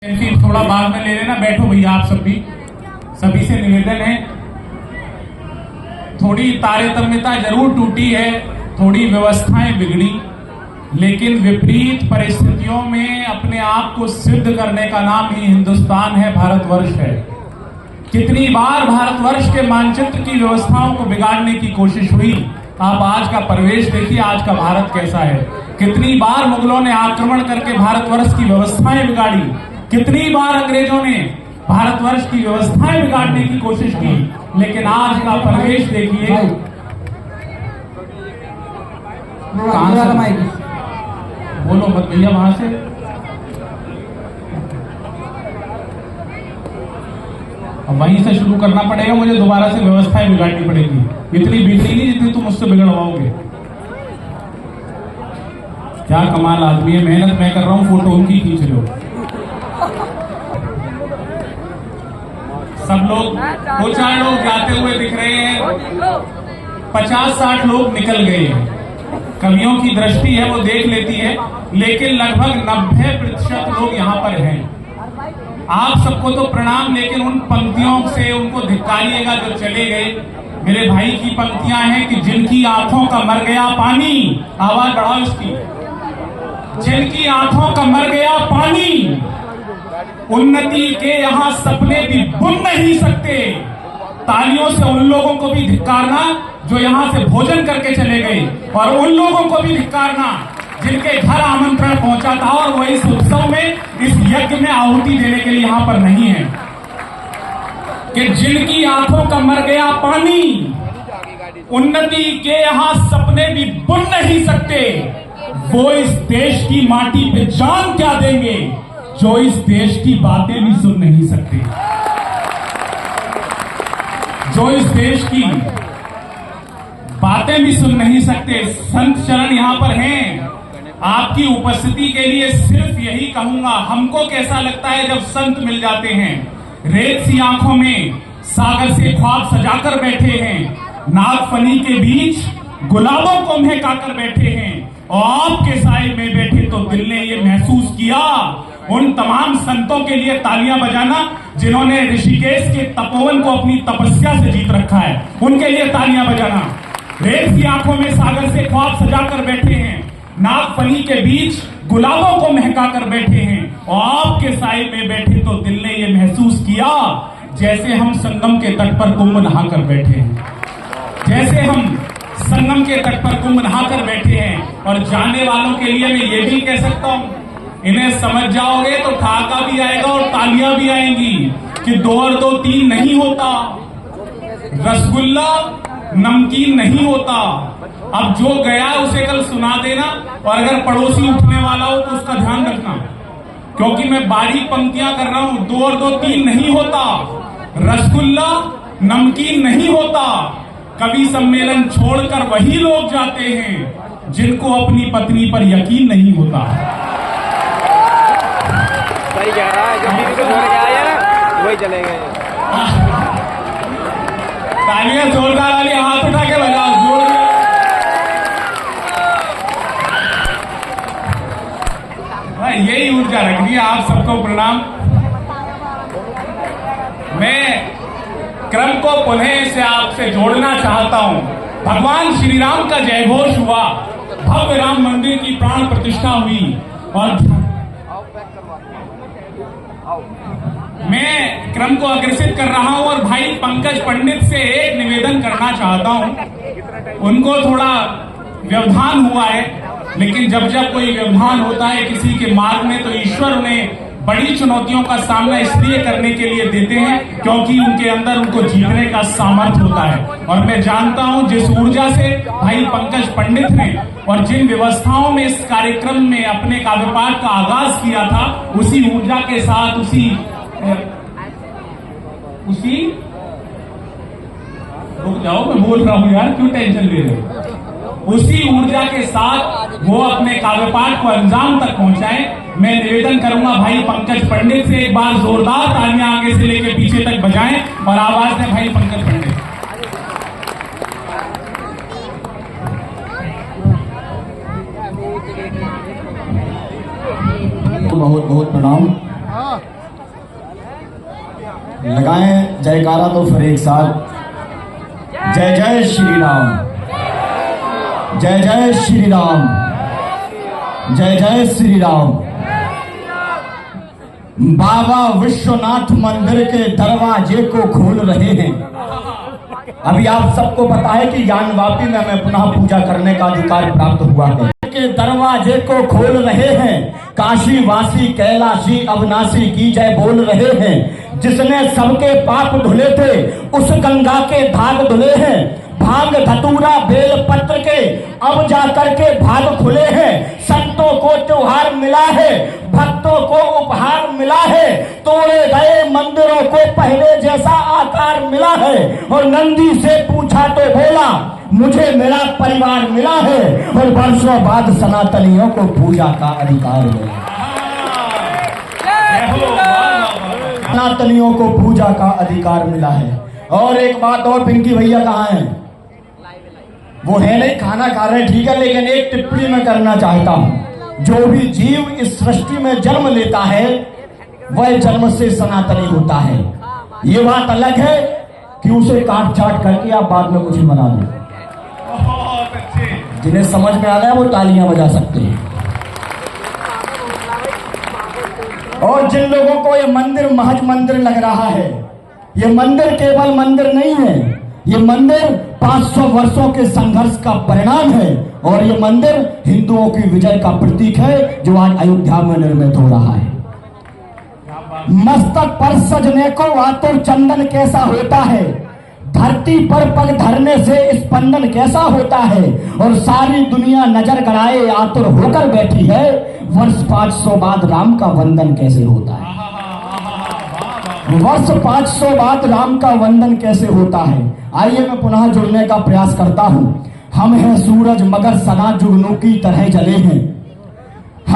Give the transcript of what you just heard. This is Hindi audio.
थोड़ा बाद में ले लेना। बैठो भैया, आप सभी से निवेदन है, थोड़ी तारतम्यता जरूर टूटी है, थोड़ी व्यवस्थाएं बिगड़ी, लेकिन विपरीत परिस्थितियों में अपने आप को सिद्ध करने का नाम ही हिंदुस्तान है, भारतवर्ष है। कितनी बार भारतवर्ष के मानचित्र की व्यवस्थाओं को बिगाड़ने की कोशिश हुई। आप आज का परिवेश देखिए, आज का भारत कैसा है। कितनी बार मुगलों ने आक्रमण करके भारतवर्ष की व्यवस्थाएं बिगाड़ी, कितनी बार अंग्रेजों ने भारतवर्ष की व्यवस्थाएं बिगाड़ने की कोशिश की, लेकिन आज का परिवेश देखिए। बोलो मत भैया वहां से। अब वहीं से शुरू करना पड़ेगा, मुझे दोबारा से व्यवस्थाएं बिगाड़नी पड़ेगी। इतनी बिगड़ी नहीं जितनी तुम मुझसे बिगड़वाओगे। क्या कमाल आदमी है, मेहनत मैं कर रहा हूं, फोटो उनकी खींच लो। सब लोग, दो चार लोग जाते हुए दिख रहे हैं, 50-60 लोग निकल गए हैं। कवियों की दृष्टि है, वो देख लेती है, लेकिन लगभग 90% लोग यहाँ पर हैं। आप सबको तो प्रणाम, लेकिन उन पंक्तियों से उनको धिक्कारिएगा जो चले गए। मेरे भाई की पंक्तियां हैं कि जिनकी आंखों का मर गया पानी, आवाज बढ़ाओ इसकी, जिनकी आंखों का मर गया पानी, उन्नति के यहाँ सपने भी बुन नहीं सकते। तालियों से उन लोगों को भी धिक्कारना जो यहाँ से भोजन करके चले गए, और उन लोगों को भी धिक्कारना जिनके घर आमंत्रण पहुंचा था और वो इस उत्सव में, इस यज्ञ में आहुति देने के लिए यहाँ पर नहीं है। कि जिनकी आंखों का मर गया पानी, उन्नति के यहाँ सपने भी बुन नहीं सकते, वो इस देश की माटी पे जान क्या देंगे जो इस देश की बातें भी सुन नहीं सकते, जो इस देश की बातें भी सुन नहीं सकते। संत चरण यहां पर हैं। आपकी उपस्थिति के लिए सिर्फ यही कहूंगा, हमको कैसा लगता है जब संत मिल जाते हैं। रेत सी आंखों में सागर से ख्वाब सजाकर बैठे हैं, नागफनी के बीच गुलाबों को महकाकर बैठे हैं, और आपके साए में बैठे तो दिल ने ये महसूस किया। उन तमाम संतों के लिए तालियां बजाना जिन्होंने ऋषिकेश के तपोवन को अपनी तपस्या से जीत रखा है, उनके लिए तालियां बजाना। रेत की आंखों में सागर से ख्वाब सजाकर बैठे हैं, नागफनी के बीच गुलाबों को महकाकर बैठे हैं, और आपके साए में बैठे तो दिल ने ये महसूस किया जैसे हम संगम के तट पर कुंभ नहाकर बैठे हैं, जैसे हम संगम के तट पर कुंभ नहाकर बैठे हैं। और जाने वालों के लिए मैं ये भी कह सकता हूं, इन्हें समझ जाओगे तो ठहाका भी आएगा और तालियां भी आएंगी कि 2 और 2 3 नहीं होता, रसगुल्ला नमकीन नहीं होता। अब जो गया उसे कल सुना देना, और अगर पड़ोसी उठने वाला हो तो उसका ध्यान रखना, क्योंकि मैं बारीक पंक्तियां कर रहा हूं। 2 और 2 3 नहीं होता, रसगुल्ला नमकीन नहीं होता। कवि सम्मेलन छोड़कर वही लोग जाते हैं जिनको अपनी पत्नी पर यकीन नहीं होता। सही कह रहा है, जब बीवी को छोड़ के आया ना वही चले गए। तालियां जोरदार वाली हाथ उठा के बजाओ, जोर में। यही ऊर्जा रखनी है। आप सबको प्रणाम। मैं क्रम को पुनः से आपसे जोड़ना चाहता हूं। भगवान श्री राम का जय घोष हुआ, भव्य राम मंदिर की प्राण प्रतिष्ठा हुई, और मैं क्रम को अग्रसित कर रहा हूं और भाई पंकज पंडित से एक निवेदन करना चाहता हूं। उनको थोड़ा व्यवधान हुआ है, लेकिन जब जब कोई व्यवधान होता है किसी के मार्ग में, तो ईश्वर उन्हें बड़ी चुनौतियों का सामना इसलिए करने के लिए देते हैं क्योंकि उनके अंदर उनको जीतने का सामर्थ्य होता है। और मैं जानता हूं जिस ऊर्जा से भाई पंकज पंडित ने और जिन व्यवस्थाओं में इस कार्यक्रम में अपने काव्यपाठ का आगाज किया था, उसी ऊर्जा के साथ, उसी रुक जाओ, मैं बोल रहा हूं यार, क्यों टेंशन ले रहे हो। उसी ऊर्जा के साथ वो अपने काव्यपाठ को अंजाम तक पहुंचाएं। मैं निवेदन करूंगा भाई पंकज पंडित से, एक बार जोरदार तालियां आगे से लेकर पीछे तक बजाएं और आवाज दें भाई पंकज पंडित। बहुत बहुत प्रणाम। लगाएं जयकारा तो फिर एक साथ, जय जय श्री राम, जय जय श्री राम, जय जय श्री राम। बाबा विश्वनाथ मंदिर के दरवाजे को खोल रहे हैं। अभी आप सबको पता है कि ज्ञानवापी में हमें पुनः पूजा करने का अधिकार प्राप्त हुआ है। के दरवाजे को खोल रहे हैं, काशी वासी कैलाशी अविनाशी की जय बोल रहे हैं। जिसने सबके पाप धुले थे उस गंगा के धाग धुले हैं। भांग धतूरा बेल पत्र के अब जाकर के भाग खुले हैं। संतों को त्योहार मिला है, भक्तों को उपहार मिला है। तोड़े गए मंदिरों को पहले जैसा आकार मिला है। और नंदी से पूछा तो बोला मुझे मेरा परिवार मिला है। और वर्षों बाद सनातनियों को पूजा का अधिकार मिला। सनातनियों को पूजा का अधिकार मिला है। और एक बात और, पिंकी भैया कहाँ हैं? वो है नहीं, खाना खा रहे ठीक है, लेकिन एक टिप्पणी मैं करना चाहता हूं। जो भी जीव इस सृष्टि में जन्म लेता है वह जन्म से सनातनी होता है। ये बात अलग है कि उसे काट छाट करके आप बाद में कुछ ही बना दो। जिन्हें समझ में आ गया वो तालियां बजा सकते हैं। और जिन लोगों को ये मंदिर महज मंदिर लग रहा है, ये मंदिर केवल मंदिर नहीं है, ये मंदिर 500 वर्षों के संघर्ष का परिणाम है। और ये मंदिर हिंदुओं की विजय का प्रतीक है जो आज अयोध्या में निर्मित हो रहा है। मस्तक पर सजने को आतुर चंदन कैसा होता है, धरती पर पग धरने से स्पंदन कैसा होता है। और सारी दुनिया नजर गड़ाए आतुर होकर बैठी है, वर्ष 500 बाद राम का वंदन कैसे होता है। वर्ष 500 बाद राम का वंदन कैसे होता है। आइए मैं पुनः जुड़ने का प्रयास करता हूं। हम हैं सूरज मगर सदा जुगनू की तरह जले हैं।